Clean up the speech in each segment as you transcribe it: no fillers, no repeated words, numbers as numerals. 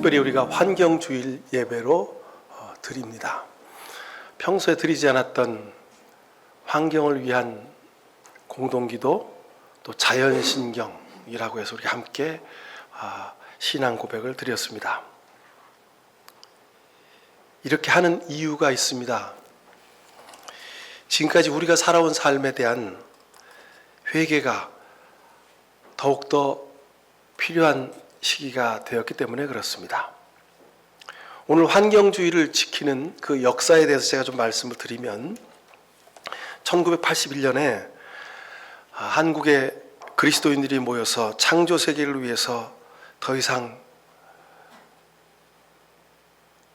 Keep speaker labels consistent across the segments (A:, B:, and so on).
A: 특별히 우리가 환경주일 예배로 드립니다. 평소에 드리지 않았던 환경을 위한 공동기도, 또 자연신경이라고 해서 우리 함께 신앙 고백을 드렸습니다. 이렇게 하는 이유가 있습니다. 지금까지 우리가 살아온 삶에 대한 회개가 더욱더 필요한 시기가 되었기 때문에 그렇습니다. 오늘 환경주의를 지키는 그 역사에 대해서 제가 좀 말씀을 드리면, 1981년에 한국의 그리스도인들이 모여서 창조 세계를 위해서 더 이상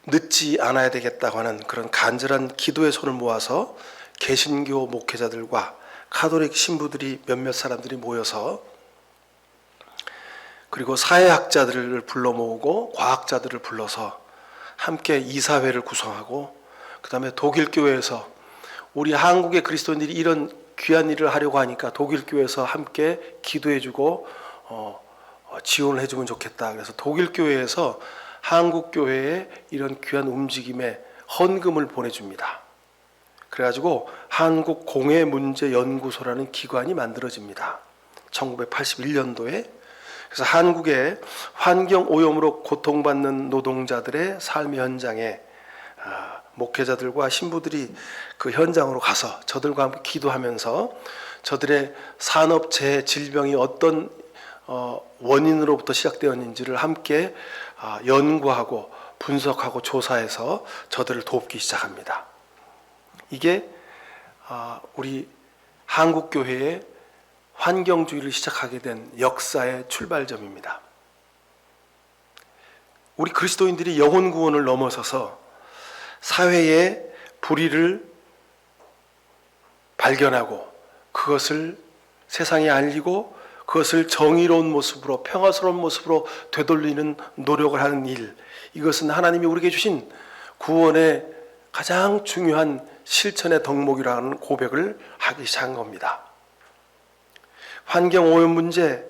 A: 늦지 않아야 되겠다고 하는 그런 간절한 기도의 손을 모아서 개신교 목회자들과 가톨릭 신부들이 몇몇 사람들이 모여서, 그리고 사회학자들을 불러 모으고 과학자들을 불러서 함께 이사회를 구성하고, 그 다음에 독일교회에서 우리 한국의 그리스도인들이 이런 귀한 일을 하려고 하니까 독일교회에서 함께 기도해주고 지원을 해주면 좋겠다. 그래서 독일교회에서 한국교회에 이런 귀한 움직임에 헌금을 보내줍니다. 그래가지고 한국공해문제연구소라는 기관이 만들어집니다. 1981년도에. 그래서 한국의 환경오염으로 고통받는 노동자들의 삶의 현장에 목회자들과 신부들이 그 현장으로 가서 저들과 함께 기도하면서 저들의 산업재해, 질병이 어떤 원인으로부터 시작되었는지를 함께 연구하고 분석하고 조사해서 저들을 돕기 시작합니다. 이게 우리 한국교회의 환경주의를 시작하게 된 역사의 출발점입니다. 우리 그리스도인들이 영혼 구원을 넘어서서 사회의 불의를 발견하고 그것을 세상에 알리고 그것을 정의로운 모습으로, 평화스러운 모습으로 되돌리는 노력을 하는 일, 이것은 하나님이 우리에게 주신 구원의 가장 중요한 실천의 덕목이라는 고백을 하기 시작한 겁니다. 환경오염 문제,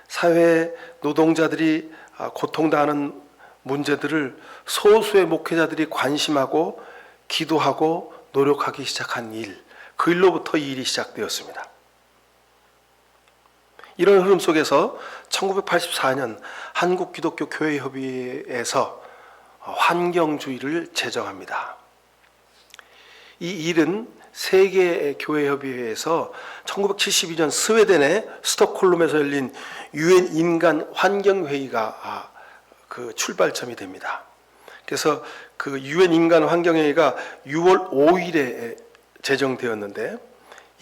A: 사회 노동자들이 고통당하는 문제들을 소수의 목회자들이 관심하고 기도하고 노력하기 시작한 일, 그 일로부터 이 일이 시작되었습니다. 이런 흐름 속에서 1984년 한국기독교교회협의회에서 환경주의를 제정합니다. 이 일은 세계 교회협의회에서 1972년 스웨덴의 스톡홀름에서 열린 유엔 인간 환경회의가 그 출발점이 됩니다. 그래서 그 유엔 인간 환경회의가 6월 5일에 제정되었는데,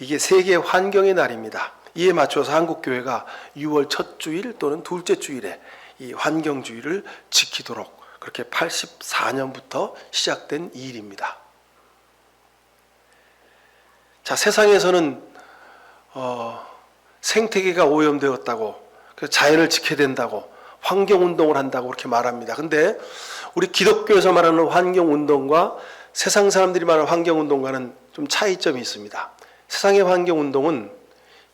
A: 이게 세계 환경의 날입니다. 이에 맞춰서 한국교회가 6월 첫 주일 또는 둘째 주일에 이 환경주의를 지키도록 그렇게 84년부터 시작된 이 일입니다. 자, 세상에서는 생태계가 오염되었다고, 그래서 자연을 지켜야 된다고, 환경운동을 한다고 그렇게 말합니다. 근데 우리 기독교에서 말하는 환경운동과 세상 사람들이 말하는 환경운동과는 좀 차이점이 있습니다. 세상의 환경운동은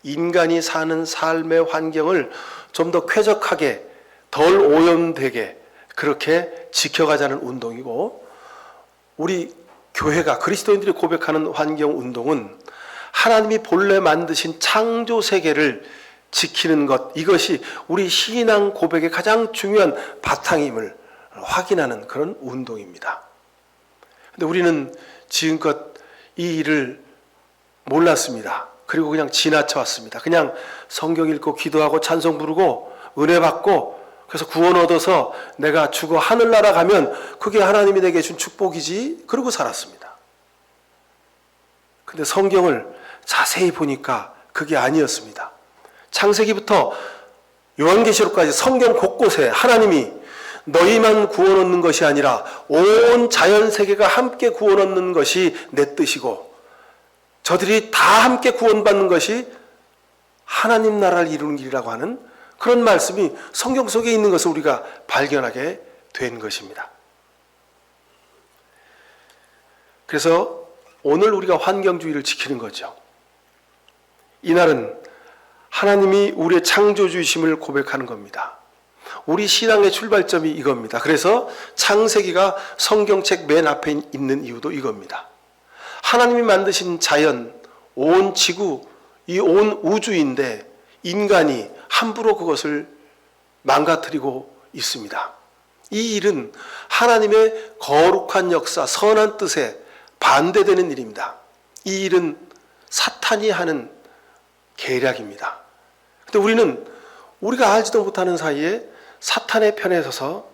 A: 인간이 사는 삶의 환경을 좀 더 쾌적하게, 덜 오염되게 그렇게 지켜가자는 운동이고, 우리 교회가, 그리스도인들이 고백하는 환경운동은 하나님이 본래 만드신 창조 세계를 지키는 것, 이것이 우리 신앙 고백의 가장 중요한 바탕임을 확인하는 그런 운동입니다. 근데 우리는 지금껏 이 일을 몰랐습니다. 그리고 그냥 지나쳐 왔습니다. 그냥 성경 읽고 기도하고 찬송 부르고 은혜 받고, 그래서 구원 얻어서 내가 죽어 하늘나라 가면 그게 하나님이 내게 준 축복이지, 그러고 살았습니다. 근데 성경을 자세히 보니까 그게 아니었습니다. 창세기부터 요한계시록까지 성경 곳곳에 하나님이 너희만 구원 얻는 것이 아니라 온 자연세계가 함께 구원 얻는 것이 내 뜻이고, 저들이 다 함께 구원받는 것이 하나님 나라를 이루는 길이라고 하는 그런 말씀이 성경 속에 있는 것을 우리가 발견하게 된 것입니다. 그래서 오늘 우리가 환경주의를 지키는 거죠. 이날은 하나님이 우리의 창조주이심을 고백하는 겁니다. 우리 신앙의 출발점이 이겁니다. 그래서 창세기가 성경책 맨 앞에 있는 이유도 이겁니다. 하나님이 만드신 자연, 온 지구, 이 온 우주인데 인간이 함부로 그것을 망가뜨리고 있습니다. 이 일은 하나님의 거룩한 역사, 선한 뜻에 반대되는 일입니다. 이 일은 사탄이 하는 계략입니다. 근데 우리가 알지도 못하는 사이에 사탄의 편에 서서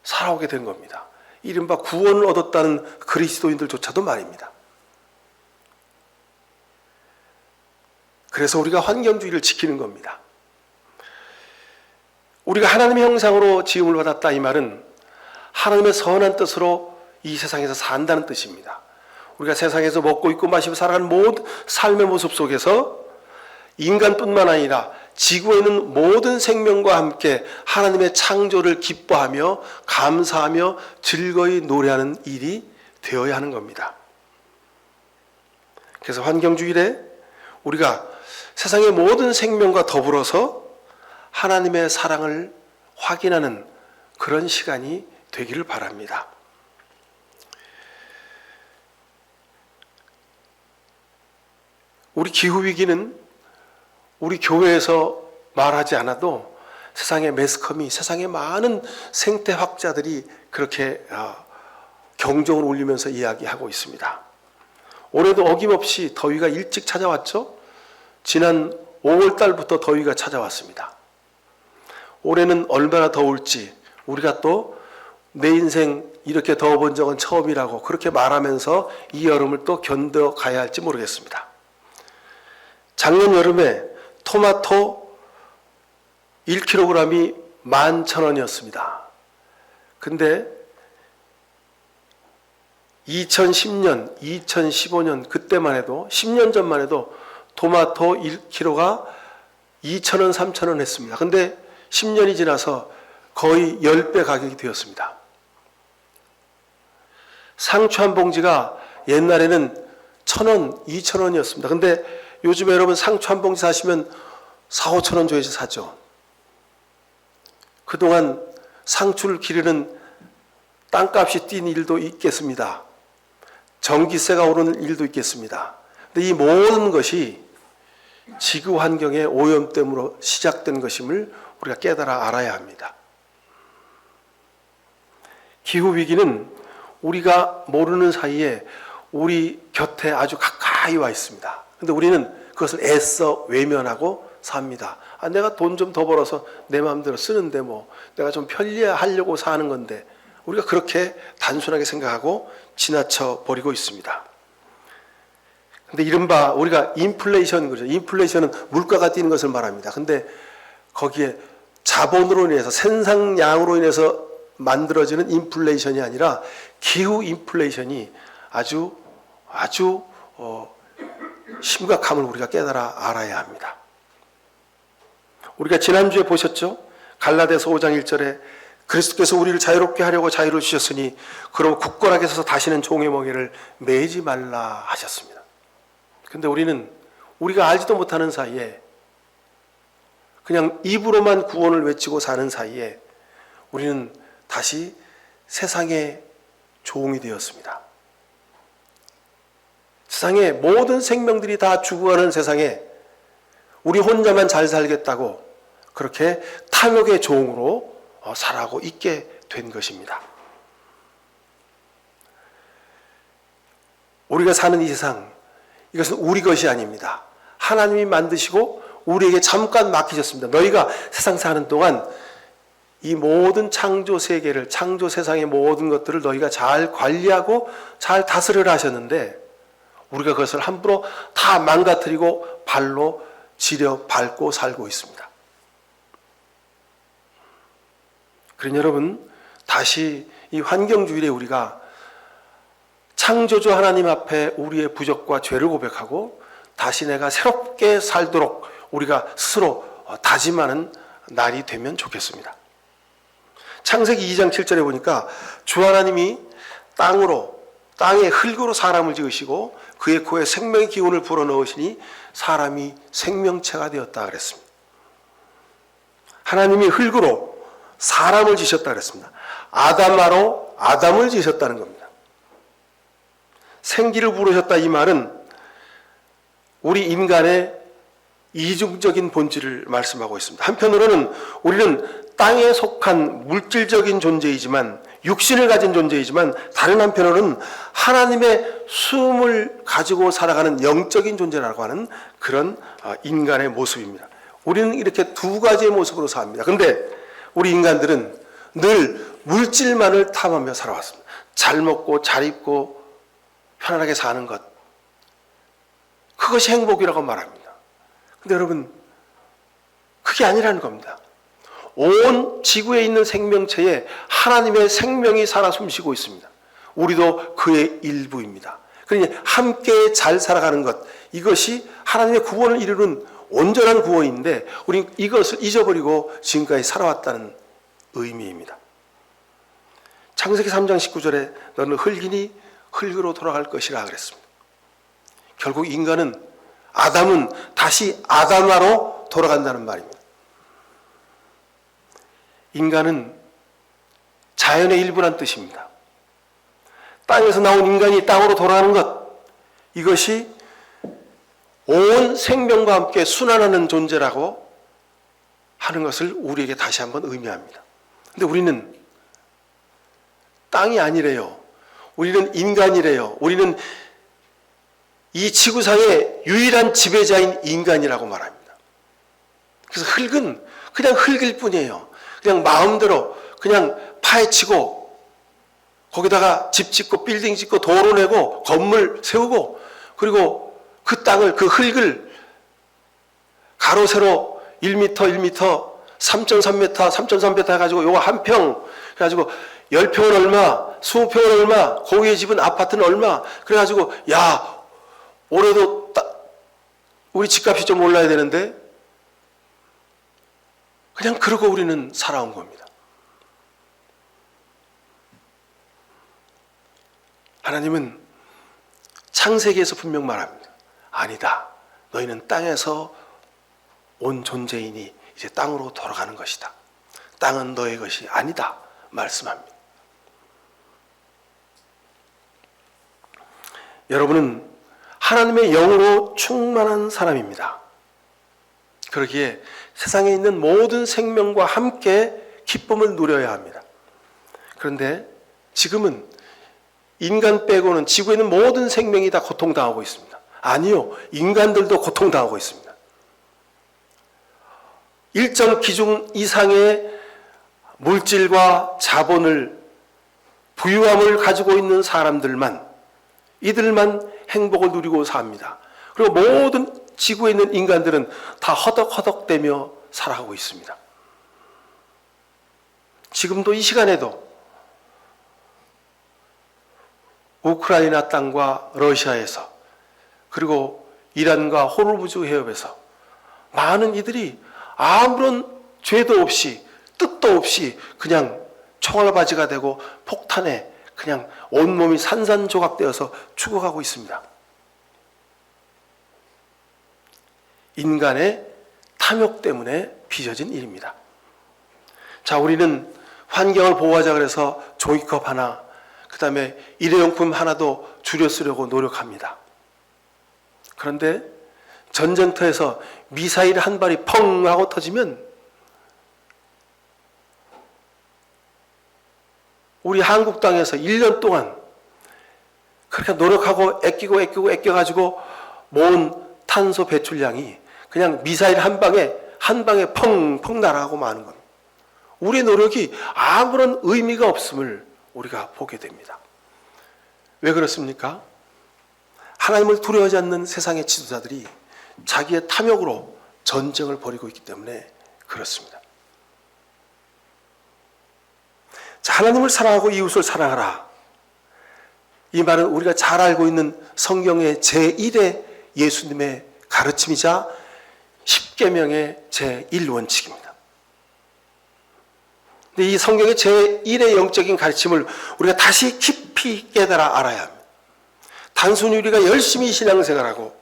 A: 살아오게 된 겁니다. 이른바 구원을 얻었다는 그리스도인들조차도 말입니다. 그래서 우리가 환경주의를 지키는 겁니다. 우리가 하나님의 형상으로 지음을 받았다 이 말은 하나님의 선한 뜻으로 이 세상에서 산다는 뜻입니다. 우리가 세상에서 먹고 입고 마시고 살아가는 모든 삶의 모습 속에서 인간뿐만 아니라 지구에 있는 모든 생명과 함께 하나님의 창조를 기뻐하며 감사하며 즐거이 노래하는 일이 되어야 하는 겁니다. 그래서 환경주일에 우리가 세상의 모든 생명과 더불어서 하나님의 사랑을 확인하는 그런 시간이 되기를 바랍니다. 우리 기후위기는 우리 교회에서 말하지 않아도 세상의 매스컴이, 세상의 많은 생태학자들이 그렇게 경종을 울리면서 이야기하고 있습니다. 올해도 어김없이 더위가 일찍 찾아왔죠. 지난 5월 달부터 더위가 찾아왔습니다. 올해는 얼마나 더울지 우리가 또 내 인생 이렇게 더워본 적은 처음이라고 그렇게 말하면서 이 여름을 또 견뎌가야 할지 모르겠습니다. 작년 여름에 토마토 1kg이 11,000원이었습니다. 근데 2010년, 2015년 그때만 해도 10년 전만 해도 토마토 1kg가 2,000원, 3,000원 했습니다. 근데 10년이 지나서 거의 10배 가격이 되었습니다. 상추 한 봉지가 옛날에는 1,000원, 2,000원이었습니다. 근데 요즘에 여러분 상추 한 봉지 사시면 4, 5,000원 줘야지 사죠. 그동안 상추를 기르는 땅값이 뛴 일도 있겠습니다. 전기세가 오르는 일도 있겠습니다. 근데 이 모든 것이 지구 환경의 오염 때문에 시작된 것임을 우리가 깨달아 알아야 합니다. 기후위기는 우리가 모르는 사이에 우리 곁에 아주 가까이 와 있습니다. 근데 우리는 그것을 애써 외면하고 삽니다. 내가 돈 좀 더 벌어서 내 마음대로 쓰는데 내가 좀 편리하려고 사는 건데 우리가 그렇게 단순하게 생각하고 지나쳐 버리고 있습니다. 근데 이른바 우리가 인플레이션 그러죠. 인플레이션은 물가가 뛰는 것을 말합니다. 근데 거기에 자본으로 인해서 생산량으로 인해서 만들어지는 인플레이션이 아니라 기후 인플레이션이 아주 심각함을 우리가 깨달아 알아야 합니다. 우리가 지난주에 보셨죠? 갈라디아서 5장 1절에 그리스도께서 우리를 자유롭게 하려고 자유를 주셨으니 그러므로 굳건하게 서서 다시는 종의 멍에를 매지 말라 하셨습니다. 근데 우리가 알지도 못하는 사이에 그냥 입으로만 구원을 외치고 사는 사이에 우리는 다시 세상의 종이 되었습니다. 세상의 모든 생명들이 다 죽어가는 세상에 우리 혼자만 잘 살겠다고 그렇게 탐욕의 종으로 살아가고 있게 된 것입니다. 우리가 사는 이 세상, 이것은 우리 것이 아닙니다. 하나님이 만드시고 우리에게 잠깐 맡기셨습니다. 너희가 세상 사는 동안 이 모든 창조 세계를, 창조 세상의 모든 것들을 너희가 잘 관리하고 잘 다스리라 하셨는데 우리가 그것을 함부로 다 망가뜨리고 발로 지려 밟고 살고 있습니다. 그러니 여러분, 다시 이 환경주일에 우리가 창조주 하나님 앞에 우리의 부족과 죄를 고백하고 다시 내가 새롭게 살도록 우리가 스스로 다짐하는 날이 되면 좋겠습니다. 창세기 2장 7절에 보니까 주 하나님이 땅의 흙으로 사람을 지으시고 그의 코에 생명의 기운을 불어넣으시니 사람이 생명체가 되었다 그랬습니다. 하나님이 흙으로 사람을 지으셨다 그랬습니다. 아담아로 아담을 지으셨다는 겁니다. 생기를 부르셨다 이 말은 우리 인간의 이중적인 본질을 말씀하고 있습니다. 한편으로는 우리는 땅에 속한 물질적인 존재이지만 육신을 가진 존재이지만 다른 한편으로는 하나님의 숨을 가지고 살아가는 영적인 존재라고 하는 그런 인간의 모습입니다. 우리는 이렇게 두 가지의 모습으로 삽니다. 그런데 우리 인간들은 늘 물질만을 탐하며 살아왔습니다. 잘 먹고 잘 입고 편안하게 사는 것, 그것이 행복이라고 말합니다. 근데 여러분, 그게 아니라는 겁니다. 온 지구에 있는 생명체에 하나님의 생명이 살아 숨쉬고 있습니다. 우리도 그의 일부입니다. 그러니 함께 잘 살아가는 것, 이것이 하나님의 구원을 이루는 온전한 구원인데 우리는 이것을 잊어버리고 지금까지 살아왔다는 의미입니다. 창세기 3장 19절에 너는 흙이니 흙으로 돌아갈 것이라 그랬습니다. 결국 아담은 다시 아담아로 돌아간다는 말입니다. 인간은 자연의 일부란 뜻입니다. 땅에서 나온 인간이 땅으로 돌아가는 것, 이것이 온 생명과 함께 순환하는 존재라고 하는 것을 우리에게 다시 한번 의미합니다. 근데 우리는 땅이 아니래요. 우리는 인간이래요. 우리는 이 지구상의 유일한 지배자인 인간이라고 말합니다. 그래서 흙은 그냥 흙일 뿐이에요. 그냥 마음대로 그냥 파헤치고 거기다가 집 짓고 빌딩 짓고 도로 내고 건물 세우고 그리고 그 땅을 그 흙을 가로 세로 1m 1m 3.3m 3.3m 해가지고 요거 한 평 그래가지고 10평은 얼마 20평은 얼마 거기에 집은 아파트는 얼마 그래가지고 야 올해도 우리 집값이 좀 올라야 되는데 그냥 그러고 우리는 살아온 겁니다. 하나님은 창세기에서 분명 말합니다. 아니다. 너희는 땅에서 온 존재이니 이제 땅으로 돌아가는 것이다. 땅은 너의 것이 아니다. 말씀합니다. 여러분은 하나님의 영으로 충만한 사람입니다. 그러기에 세상에 있는 모든 생명과 함께 기쁨을 누려야 합니다. 그런데 지금은 인간 빼고는 지구에 있는 모든 생명이 다 고통당하고 있습니다. 아니요. 인간들도 고통당하고 있습니다. 일정 기준 이상의 물질과 자본을 부유함을 가지고 있는 사람들만 이들만 행복을 누리고 삽니다. 그리고 모든 지구에 있는 인간들은 다 허덕허덕대며 살아가고 있습니다. 지금도 이 시간에도 우크라이나 땅과 러시아에서 그리고 이란과 호르무즈 해협에서 많은 이들이 아무런 죄도 없이 뜻도 없이 그냥 총알바지가 되고 폭탄에 그냥 온몸이 산산조각되어서 죽어가고 있습니다. 인간의 탐욕 때문에 빚어진 일입니다. 자, 우리는 환경을 보호하자 그래서 종이컵 하나, 그 다음에 일회용품 하나도 줄여 쓰려고 노력합니다. 그런데 전쟁터에서 미사일 한 발이 펑 하고 터지면 우리 한국 땅에서 1년 동안 그렇게 노력하고 애껴가지고 모은 탄소 배출량이 그냥 미사일 한 방에 펑펑 날아가고 마는 겁니다. 우리의 노력이 아무런 의미가 없음을 우리가 보게 됩니다. 왜 그렇습니까? 하나님을 두려워하지 않는 세상의 지도자들이 자기의 탐욕으로 전쟁을 벌이고 있기 때문에 그렇습니다. 자, 하나님을 사랑하고 이웃을 사랑하라. 이 말은 우리가 잘 알고 있는 성경의 제1의 예수님의 가르침이자 10계명의 제1원칙입니다. 근데 이 성경의 제1의 영적인 가르침을 우리가 다시 깊이 깨달아 알아야 합니다. 단순히 우리가 열심히 신앙생활하고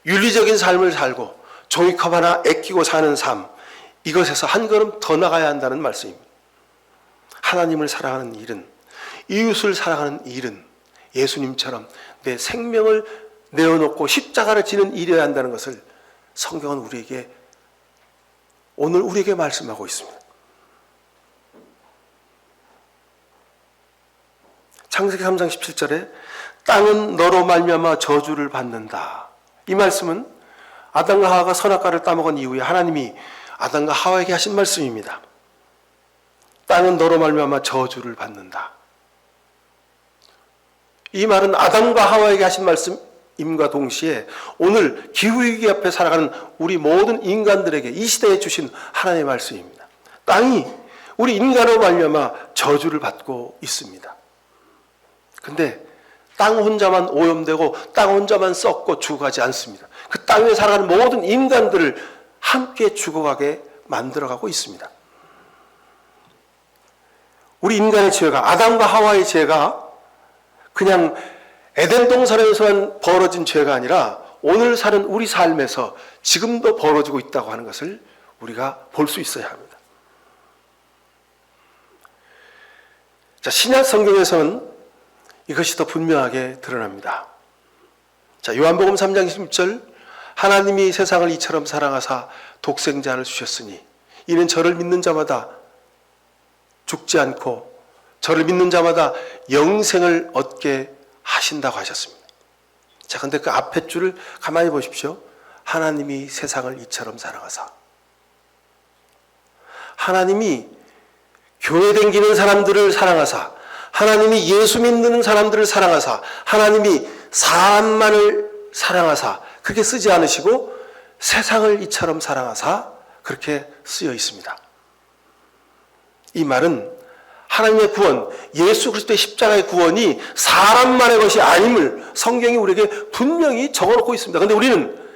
A: 윤리적인 삶을 살고 종이컵 하나 아끼고 사는 삶, 이것에서 한 걸음 더 나가야 한다는 말씀입니다. 하나님을 사랑하는 일은, 이웃을 사랑하는 일은 예수님처럼 내 생명을 내어놓고 십자가를 지는 일이어야 한다는 것을 성경은 오늘 우리에게 말씀하고 있습니다. 창세기 3장 17절에 땅은 너로 말미암아 저주를 받는다. 이 말씀은 아담과 하와가 선악과를 따먹은 이후에 하나님이 아담과 하와에게 하신 말씀입니다. 땅은 너로 말미암아 저주를 받는다. 이 말은 아담과 하와에게 하신 말씀임과 동시에 오늘 기후위기 앞에 살아가는 우리 모든 인간들에게 이 시대에 주신 하나님의 말씀입니다. 땅이 우리 인간으로 말미암아 저주를 받고 있습니다. 근데 땅 혼자만 오염되고 땅 혼자만 썩고 죽어가지 않습니다. 그 땅 위에 살아가는 모든 인간들을 함께 죽어가게 만들어가고 있습니다. 우리 인간의 죄가, 아담과 하와의 죄가 그냥 에덴 동산에서만 벌어진 죄가 아니라 오늘 사는 우리 삶에서 지금도 벌어지고 있다고 하는 것을 우리가 볼 수 있어야 합니다. 자, 신약 성경에서는 이것이 더 분명하게 드러납니다. 자, 요한복음 3장 16절, 하나님이 세상을 이처럼 사랑하사 독생자를 주셨으니 이는 저를 믿는 자마다 죽지 않고 저를 믿는 자마다 영생을 얻게 하신다고 하셨습니다. 자, 근데 그 앞에 줄을 가만히 보십시오. 하나님이 세상을 이처럼 사랑하사. 하나님이 교회 다니는 사람들을 사랑하사, 하나님이 예수 믿는 사람들을 사랑하사, 하나님이 사람만을 사랑하사 그렇게 쓰지 않으시고 세상을 이처럼 사랑하사 그렇게 쓰여 있습니다. 이 말은 하나님의 구원, 예수 그리스도의 십자가의 구원이 사람만의 것이 아님을 성경이 우리에게 분명히 적어놓고 있습니다. 그런데 우리는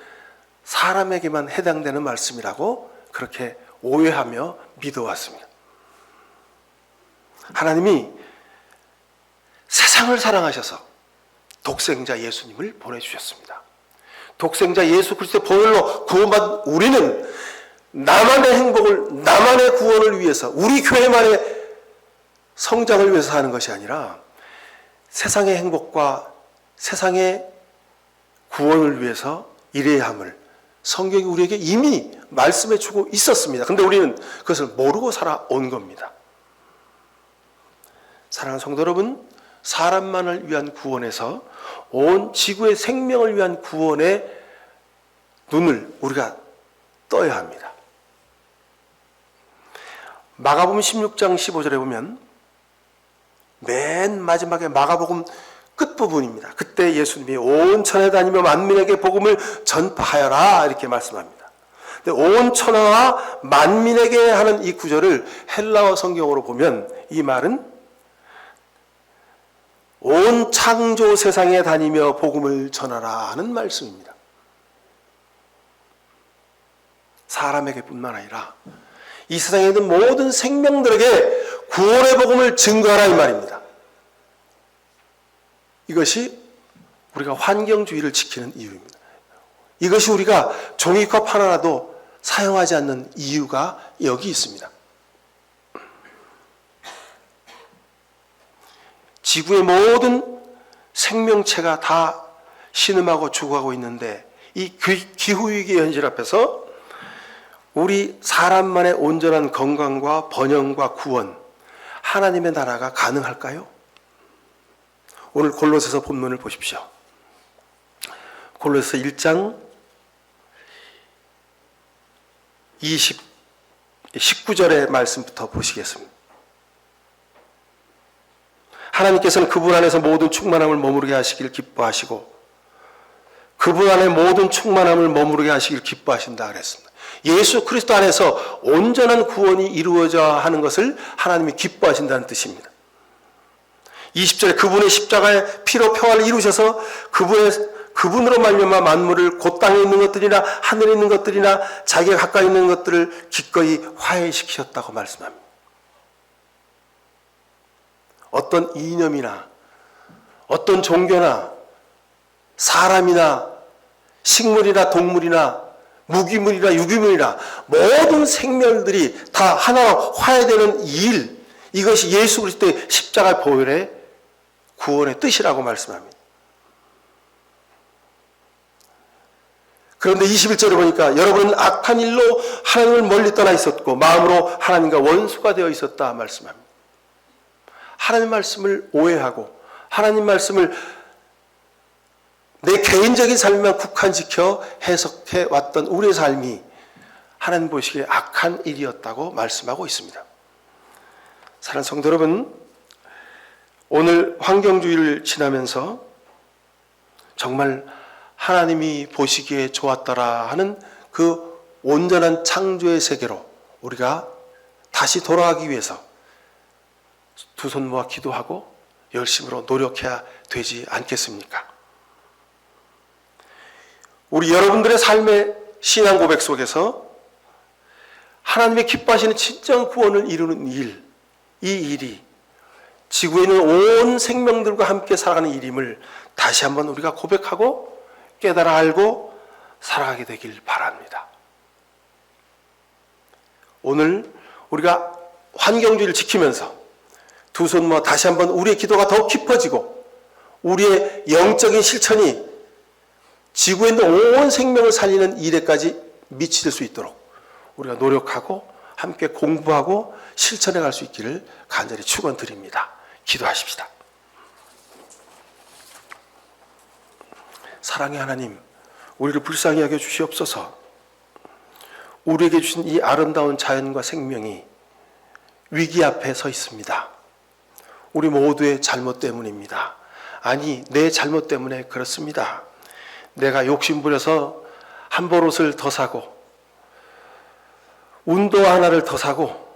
A: 사람에게만 해당되는 말씀이라고 그렇게 오해하며 믿어왔습니다. 하나님이 세상을 사랑하셔서 독생자 예수님을 보내주셨습니다. 독생자 예수 그리스도의 보혈로 구원받은 우리는 나만의 행복을, 나만의 구원을 위해서, 우리 교회만의 성장을 위해서 사는 것이 아니라 세상의 행복과 세상의 구원을 위해서 일해야 함을 성경이 우리에게 이미 말씀해 주고 있었습니다. 그런데 우리는 그것을 모르고 살아온 겁니다. 사랑하는 성도 여러분, 사람만을 위한 구원에서 온 지구의 생명을 위한 구원의 눈을 우리가 떠야 합니다. 마가복음 16장 15절에 보면 맨 마지막에 마가복음 끝부분입니다. 그때 예수님이 온 천하에 다니며 만민에게 복음을 전파하여라 이렇게 말씀합니다. 근데 온 천하와 만민에게 하는 이 구절을 헬라어 성경으로 보면 이 말은 온 창조 세상에 다니며 복음을 전하라 하는 말씀입니다. 사람에게 뿐만 아니라 이 세상에 있는 모든 생명들에게 구원의 복음을 증거하라 이 말입니다. 이것이 우리가 환경주의를 지키는 이유입니다. 이것이 우리가 종이컵 하나라도 사용하지 않는 이유가 여기 있습니다. 지구의 모든 생명체가 다 신음하고 죽어가고 있는데 이 기후위기의 현실 앞에서 우리 사람만의 온전한 건강과 번영과 구원, 하나님의 나라가 가능할까요? 오늘 골로새서 본문을 보십시오. 골로새서 1장 19절의 말씀부터 보시겠습니다. 하나님께서는 그분 안에서 모든 충만함을 머무르게 하시길 기뻐하시고 그분 안에 모든 충만함을 머무르게 하시길 기뻐하신다 그랬습니다. 예수 그리스도 안에서 온전한 구원이 이루어져야 하는 것을 하나님이 기뻐하신다는 뜻입니다. 20절에 그분의 십자가의 피로 평화를 이루셔서 그분으로 말미암아 만물을 곧 땅에 있는 것들이나 하늘에 있는 것들이나 자기가 가까이 있는 것들을 기꺼이 화해시키셨다고 말씀합니다. 어떤 이념이나 어떤 종교나 사람이나 식물이나 동물이나 무기물이나 유기물이나 모든 생명들이 다 하나로 화해되는 일, 이것이 예수 그리스도의 십자가 보혈의 구원의 뜻이라고 말씀합니다. 그런데 21절에 보니까 여러분은 악한 일로 하나님을 멀리 떠나 있었고 마음으로 하나님과 원수가 되어 있었다 말씀합니다. 하나님 말씀을 오해하고 하나님 말씀을 내 개인적인 삶만 국한지켜 해석해 왔던 우리의 삶이 하나님 보시기에 악한 일이었다고 말씀하고 있습니다. 사랑하는 성도 여러분, 오늘 환경주의를 지나면서 정말 하나님이 보시기에 좋았더라 하는 그 온전한 창조의 세계로 우리가 다시 돌아가기 위해서 두 손 모아 기도하고 열심으로 노력해야 되지 않겠습니까? 우리 여러분들의 삶의 신앙 고백 속에서 하나님의 기뻐하시는 진정 구원을 이루는 일, 이 일이 지구에 있는 온 생명들과 함께 살아가는 일임을 다시 한번 우리가 고백하고 깨달아 알고 살아가게 되길 바랍니다. 오늘 우리가 환경주의를 지키면서 두 손 모아 다시 한번 우리의 기도가 더욱 깊어지고 우리의 영적인 실천이 지구에 있는 온 생명을 살리는 일에까지 미칠 수 있도록 우리가 노력하고 함께 공부하고 실천해 갈 수 있기를 간절히 축원드립니다. 기도하십시다. 사랑의 하나님, 우리를 불쌍히 여겨 주시옵소서. 우리에게 주신 이 아름다운 자연과 생명이 위기 앞에 서 있습니다. 우리 모두의 잘못 때문입니다. 아니, 내 잘못 때문에 그렇습니다. 내가 욕심부려서 한 벌 옷을 더 사고 운동 하나를 더 사고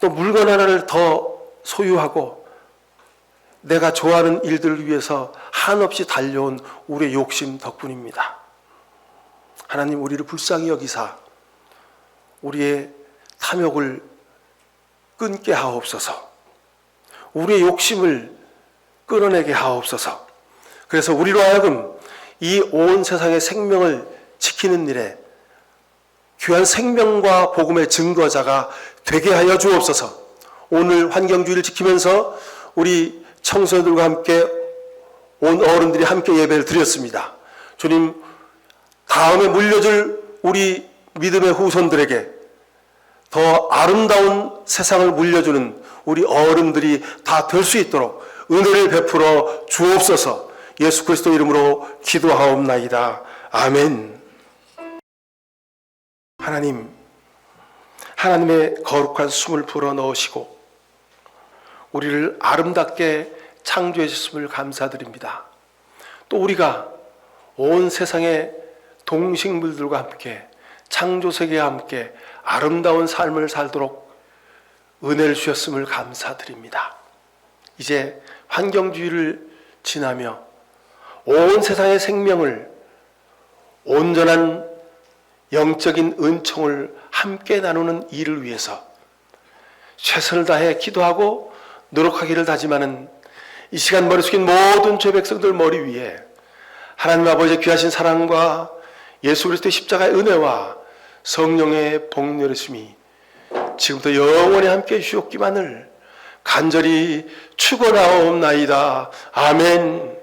A: 또 물건 하나를 더 소유하고 내가 좋아하는 일들을 위해서 한없이 달려온 우리의 욕심 덕분입니다. 하나님, 우리를 불쌍히 여기사 우리의 탐욕을 끊게 하옵소서. 우리의 욕심을 끊어내게 하옵소서. 그래서 우리로 하여금 이 온 세상의 생명을 지키는 일에 귀한 생명과 복음의 증거자가 되게 하여 주옵소서. 오늘 환경주의를 지키면서 우리 청소년들과 함께 온 어른들이 함께 예배를 드렸습니다. 주님, 다음에 물려줄 우리 믿음의 후손들에게 더 아름다운 세상을 물려주는 우리 어른들이 다 될 수 있도록 은혜를 베풀어 주옵소서. 예수 그리스도 이름으로 기도하옵나이다. 아멘. 하나님, 하나님의 거룩한 숨을 불어넣으시고 우리를 아름답게 창조해 주셨음을 감사드립니다. 또 우리가 온 세상의 동식물들과 함께 창조세계와 함께 아름다운 삶을 살도록 은혜를 주셨음을 감사드립니다. 이제 환경주의를 지나며 온 세상의 생명을 온전한 영적인 은총을 함께 나누는 일을 위해서 최선을 다해 기도하고 노력하기를 다짐하는 이 시간 머리 숙인 모든 죄 백성들 머리 위에 하나님 아버지의 귀하신 사랑과 예수 그리스도의 십자가의 은혜와 성령의 복렬하심이 지금부터 영원히 함께 해주시옵기만을 간절히 축원하옵나이다. 아멘.